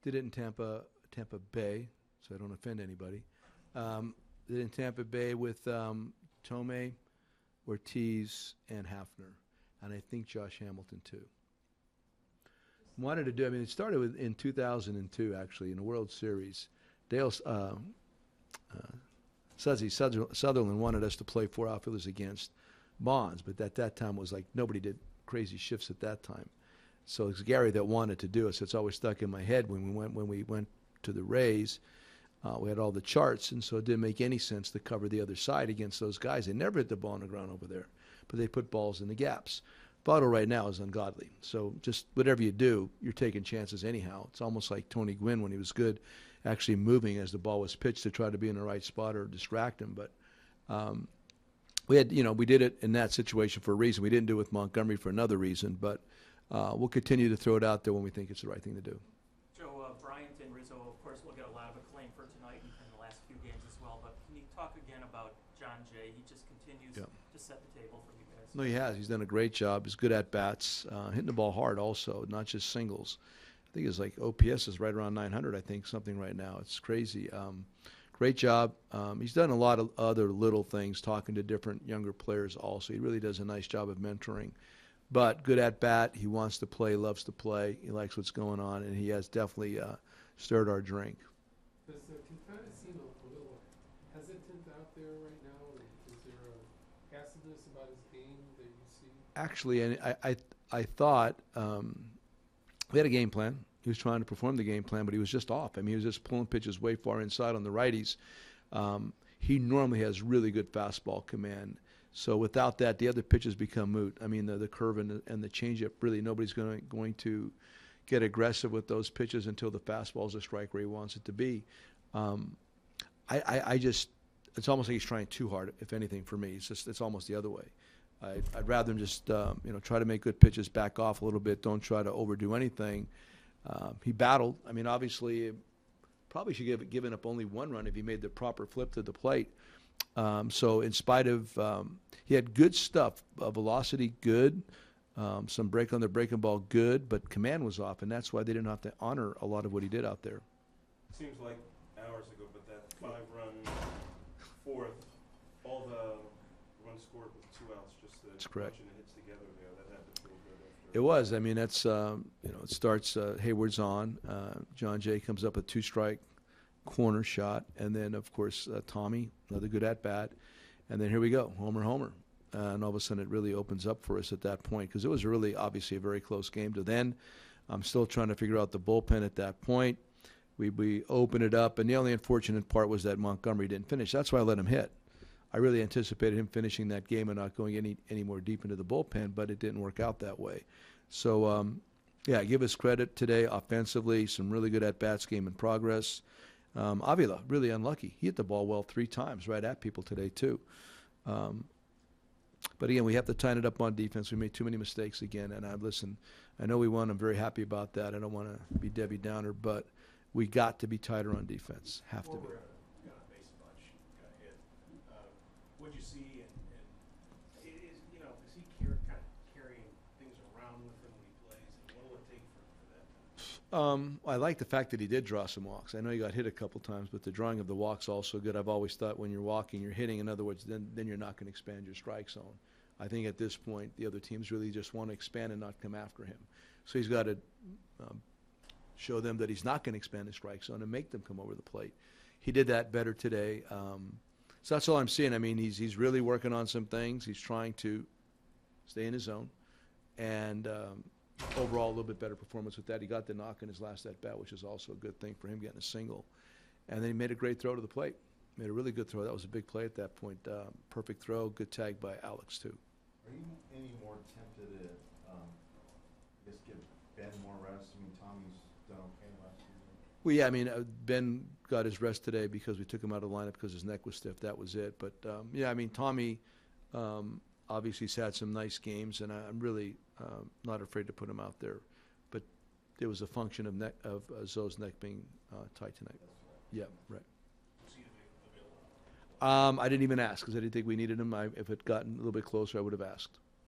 Did it in Tampa Bay, so I don't offend anybody. Did it in Tampa Bay with Tomei, Ortiz, and Hafner, and I think Josh Hamilton too. Wanted to do. I mean, it started in 2002 actually in the World Series. Dale Sutherland wanted us to play 4 outfielders against Bonds, but at that time it was like nobody did crazy shifts at that time. So it's Gary that wanted to do it. So it's always stuck in my head when we went to the Rays. We had all the charts, and so it didn't make any sense to cover the other side against those guys. They never hit the ball on the ground over there, but they put balls in the gaps. Votto right now is ungodly. So just whatever you do, you're taking chances anyhow. It's almost like Tony Gwynn when he was good, actually moving as the ball was pitched to try to be in the right spot or distract him. But we did it in that situation for a reason. We didn't do it with Montgomery for another reason, but we'll continue to throw it out there when we think it's the right thing to do. Joe, Bryant and Rizzo, of course, will get a lot of acclaim for tonight and the last few games as well. But can you talk again about John Jay? He just continues to set the table for you guys. No, he has. He's done a great job. He's good at bats, hitting the ball hard also, not just singles. I think it's like OPS is right around 900, I think, something right now. It's crazy. Great job. He's done a lot of other little things, talking to different younger players also. He really does a nice job of mentoring. But good at bat. He wants to play, loves to play. He likes what's going on, and he has definitely stirred our drink. Does Quintana seem a little hesitant out there right now? Is there a passiveness about his game that you see? Actually, and I thought we had a game plan. He was trying to perform the game plan, but he was just off. I mean, he was just pulling pitches way far inside on the righties. He normally has really good fastball command. So without that, the other pitches become moot. I mean, the curve and the changeup, really nobody's going to get aggressive with those pitches until the fastball is a strike where he wants it to be. I just, it's almost like he's trying too hard, if anything, for me. It's almost the other way. I'd rather him just, try to make good pitches, back off a little bit, don't try to overdo anything. He battled. I mean, obviously, probably should have given up only 1 run if he made the proper flip to the plate. So in spite of, he had good stuff, velocity good, some break on the breaking ball good, but command was off, and that's why they didn't have to honor a lot of what he did out there. Seems like hours ago, but that 5-run fourth, all the runs scored with 2 outs, just the bunch of hits together there, that had to feel good after. It was. I mean, that's, it starts, Hayward's on, John Jay comes up with 2-strike, corner shot, and then, of course, Tommy, another good at-bat, and then here we go, homer. And all of a sudden it really opens up for us at that point because it was really obviously a very close game to then. I'm still trying to figure out the bullpen at that point. We open it up, and the only unfortunate part was that Montgomery didn't finish. That's why I let him hit. I really anticipated him finishing that game and not going any more deep into the bullpen, but it didn't work out that way. So, give us credit today offensively, some really good at-bats, game in progress. Avila, really unlucky. He hit the ball well 3 times right at people today, too. But again, we have to tighten it up on defense. We made too many mistakes again. And I know we won. I'm very happy about that. I don't want to be Debbie Downer, but we got to be tighter on defense. Have to be. Got a base bunch, got hit. What'd you see? And is he kind of carrying things around with him when he plays? And what will it take for that? I like the fact that he did draw some walks. I know he got hit a couple times, but the drawing of the walks also good. I've always thought when you're walking, you're hitting. In other words, then you're not going to expand your strike zone. I think at this point, the other teams really just want to expand and not come after him. So he's got to show them that he's not going to expand the strike zone and make them come over the plate. He did that better today. So that's all I'm seeing. I mean, he's really working on some things. He's trying to stay in his zone. And overall, a little bit better performance with that. He got the knock in his last at-bat, which is also a good thing for him, getting a single. And then he made a great throw to the plate. Made a really good throw. That was a big play at that point. Perfect throw. Good tag by Alex, too. Are you any more tempted to, give Ben more rest? I mean, Tommy's done okay last season. Well, yeah, I mean, Ben got his rest today because we took him out of the lineup because his neck was stiff. That was it. But, I mean, Tommy obviously has had some nice games, and I'm really not afraid to put him out there. But it was a function of Zoe's neck being tight tonight. Yeah, right. I didn't even ask because I didn't think we needed him. If it gotten a little bit closer, I would have asked.